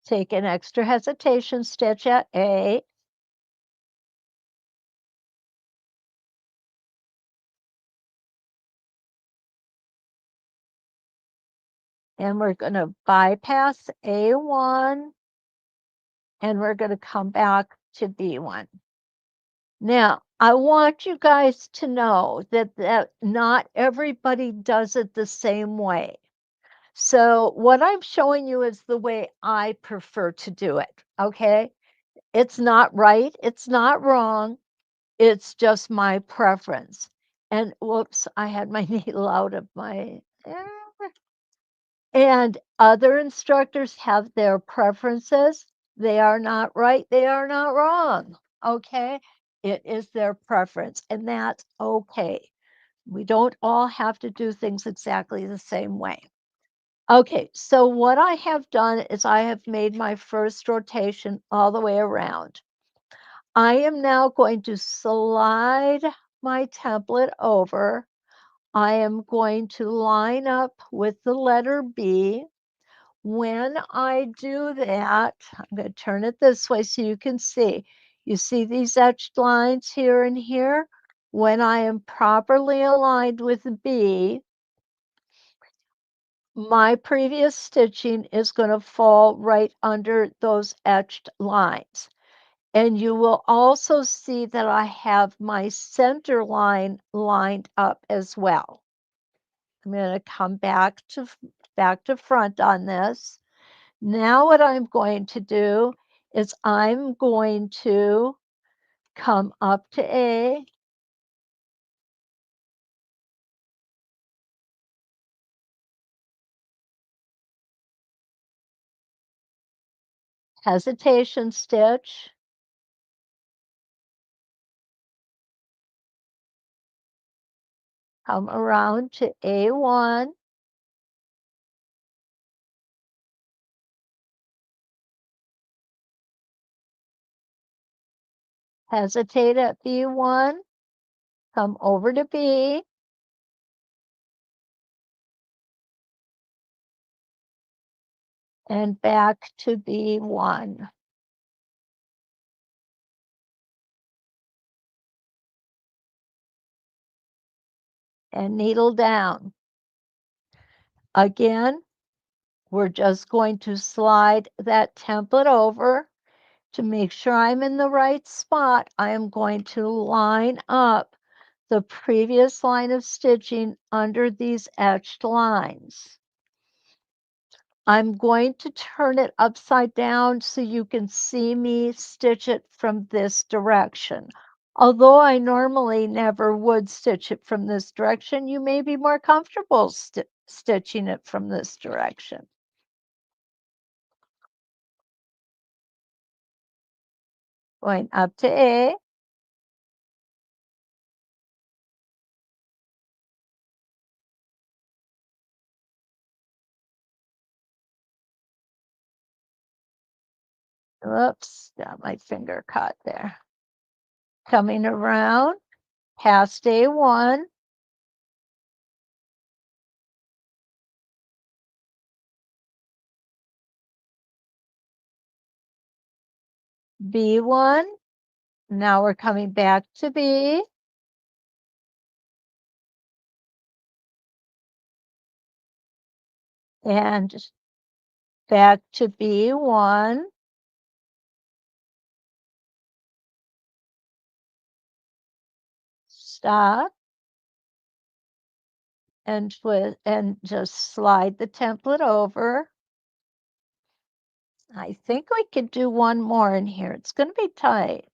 Take an extra hesitation stitch at A. And we're going to bypass A1 and we're going to come back to B1. Now, I want you guys to know that not everybody does it the same way. So what I'm showing you is the way I prefer to do it, okay? It's not right, it's not wrong, it's just my preference. And whoops, I had my needle out of my and other instructors have their preferences. They are not right, they are not wrong, okay? It is their preference, and that's okay. We don't all have to do things exactly the same way. Okay, so what I have done is I have made my first rotation all the way around. I am now going to slide my template over. I am going to line up with the letter B. When I do that, I'm going to turn it this way so you can see. You see these etched lines here and here? When I am properly aligned with B, my previous stitching is going to fall right under those etched lines. And you will also see that I have my center line lined up as well. I'm going to come back to front on this. Now what I'm going to do is I'm going to come up to A, hesitation stitch, come around to A1, hesitate at B1, come over to B, and back to B1. And needle down. Again, we're just going to slide that template over. To make sure I'm in the right spot, I am going to line up the previous line of stitching under these etched lines. I'm going to turn it upside down so you can see me stitch it from this direction. Although I normally never would stitch it from this direction, you may be more comfortable stitching it from this direction. Going up to A. Whoops, got my finger caught there. Coming around past A1. B1. Now we're coming back to B. And back to B1. Stop. And twist and just slide the template over. I think we could do one more in here. It's going to be tight.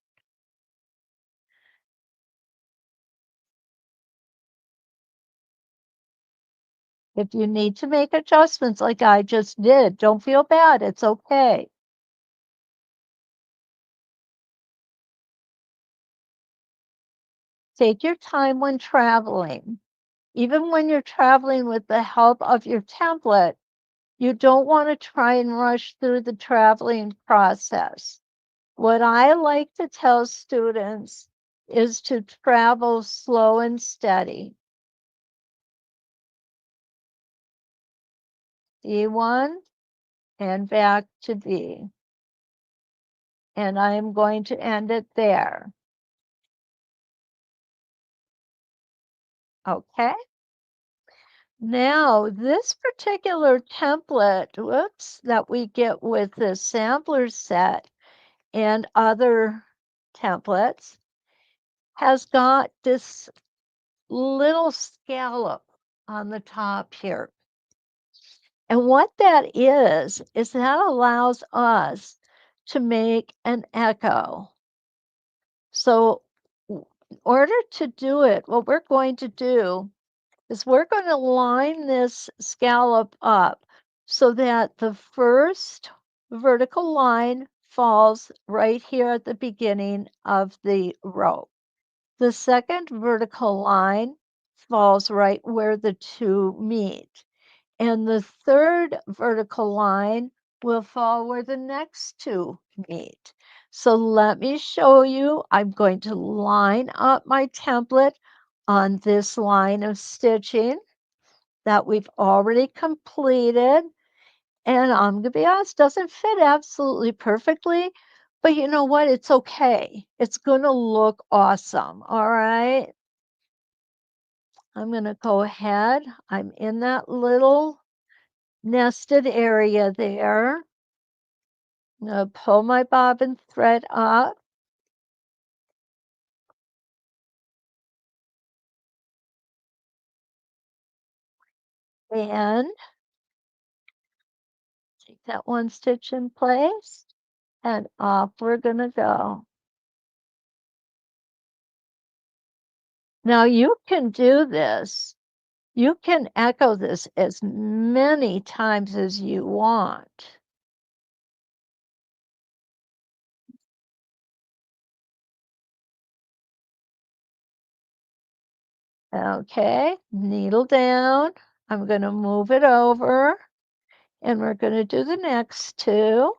If you need to make adjustments like I just did, don't feel bad. It's okay. Take your time when traveling. Even when you're traveling with the help of your template, you don't want to try and rush through the traveling process. What I like to tell students is to travel slow and steady. D1 and back to B. And I am going to end it there. Okay. Now, this particular template, whoops, that we get with the sampler set and other templates has got this little scallop on the top here. And what that is that allows us to make an echo. So in order to do it, what we're going to do is we're going to line this scallop up so that the first vertical line falls right here at the beginning of the row. The second vertical line falls right where the two meet. And the third vertical line will fall where the next two meet. So let me show you. I'm going to line up my template on this line of stitching that we've already completed. And I'm going to be honest, doesn't fit absolutely perfectly, but you know what? It's okay. It's going to look awesome. All right. I'm going to go ahead. I'm in that little nested area there. I'm going to pull my bobbin thread up. And take that one stitch in place. And off we're going to go. Now you can do this. You can echo this as many times as you want. Okay, needle down. I'm going to move it over and we're going to do the next two.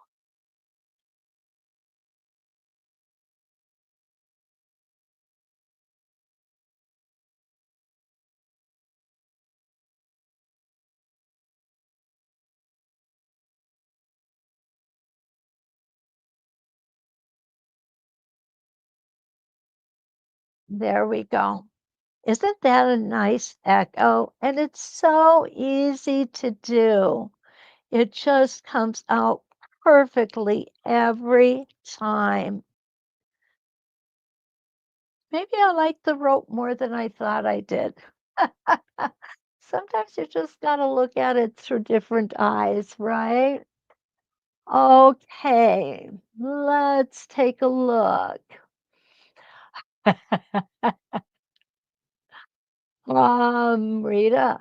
There we go. Isn't that a nice echo? And it's so easy to do. It just comes out perfectly every time. Maybe I like the rope more than I thought I did. Sometimes you just got to look at it through different eyes, right? Okay, let's take a look. Rita,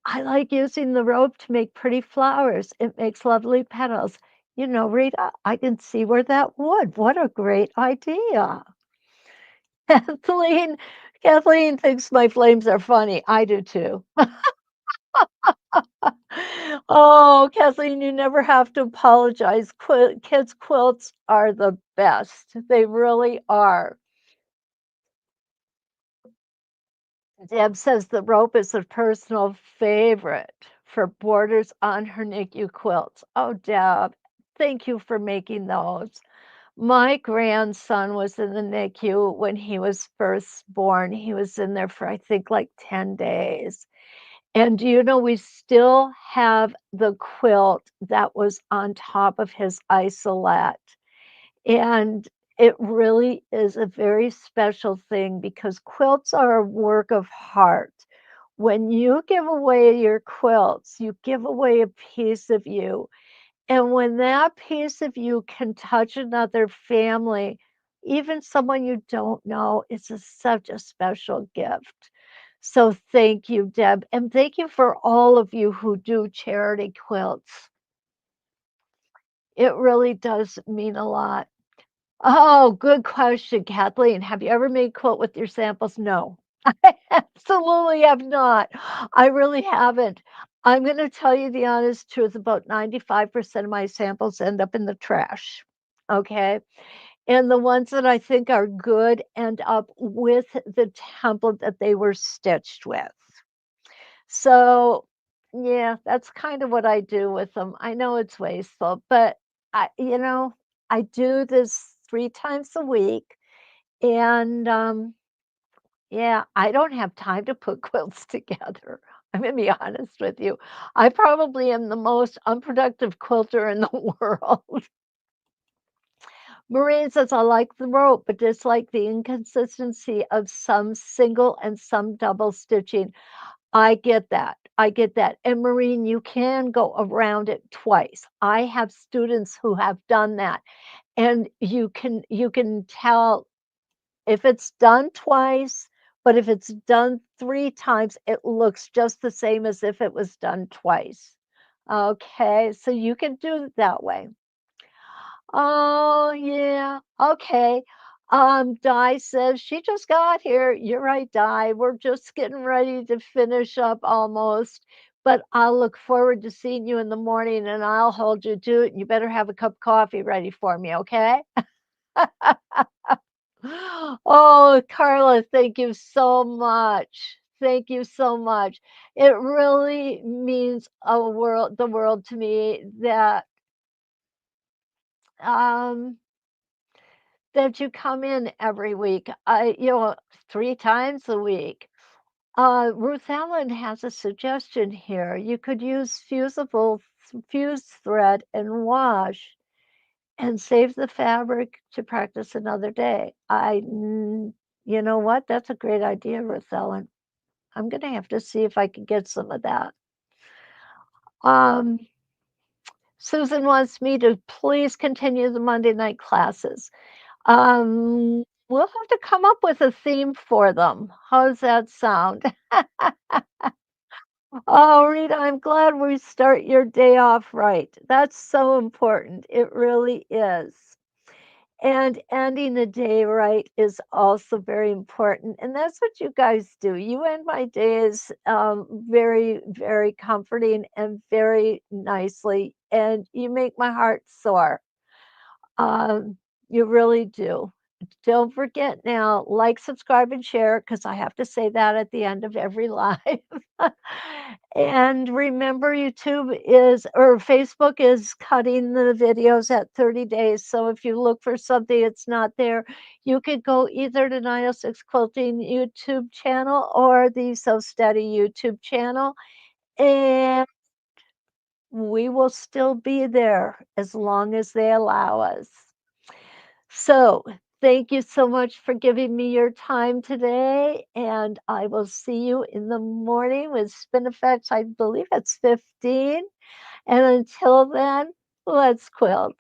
I like using the rope to make pretty flowers. It makes lovely petals. Rita, I can see where that would. What a great idea. Kathleen, Kathleen thinks my flames are funny. I do too. Oh, Kathleen, you never have to apologize. Kids' quilts are the best. They really are. Deb says the rope is a personal favorite for borders on her NICU quilts. Oh, Deb, thank you for making those. My grandson was in the NICU when he was first born. He was in there for, I think, like 10 days. And do you know we still have the quilt that was on top of his isolette? And it really is a very special thing because quilts are a work of heart. When you give away your quilts, you give away a piece of you. And when that piece of you can touch another family, even someone you don't know, such a special gift. So thank you, Deb. And thank you for all of you who do charity quilts. It really does mean a lot. Oh, good question, Kathleen. Have you ever made quilt with your samples? No, I absolutely have not. I really haven't. I'm going to tell you the honest truth. About 95% of my samples end up in the trash. Okay. And the ones that I think are good end up with the template that they were stitched with. So, yeah, that's kind of what I do with them. I know it's wasteful, but I do this 3 times a week, and, yeah, I don't have time to put quilts together. I'm gonna be honest with you. I probably am the most unproductive quilter in the world. Maureen says, "I like the rope, but dislike the inconsistency of some single and some double stitching." I get that. I get that. And Maureen, you can go around it twice. I have students who have done that. And you can tell if it's done twice, but if it's done 3 times, it looks just the same as if it was done twice. Okay, so you can do it that way. Oh, yeah. Okay. Di says she just got here. You're right, Di. We're just getting ready to finish up almost. But I'll look forward to seeing you in the morning and I'll hold you to it. You better have a cup of coffee ready for me, okay? Oh, Carla, thank you so much. Thank you so much. It really means the world to me um that you come in every week. 3 times a week. Ruth Allen has a suggestion here. You could use fusible fuse thread and wash and save the fabric to practice another day. You know what? That's a great idea, Ruth Ellen. I'm going to have to see if I can get some of that. Um, Susan wants me to please continue the Monday night classes. We'll have to come up with a theme for them. How's that sound? Oh, Rita, I'm glad we start your day off right. That's so important. It really is. And ending the day right is also very important. And that's what you guys do. You end my days very, very comforting and very nicely. And you make my heart soar. Um, you really do. Don't forget now, like, subscribe, and share because I have to say that at the end of every live. And remember, Facebook is cutting the videos at 30 days. So if you look for something that's not there, you could go either to 906 Quilting YouTube channel or the So Steady YouTube channel. And we will still be there as long as they allow us. So, thank you so much for giving me your time today, and I will see you in the morning with spin effects. I believe it's 15. And until then, let's quilt.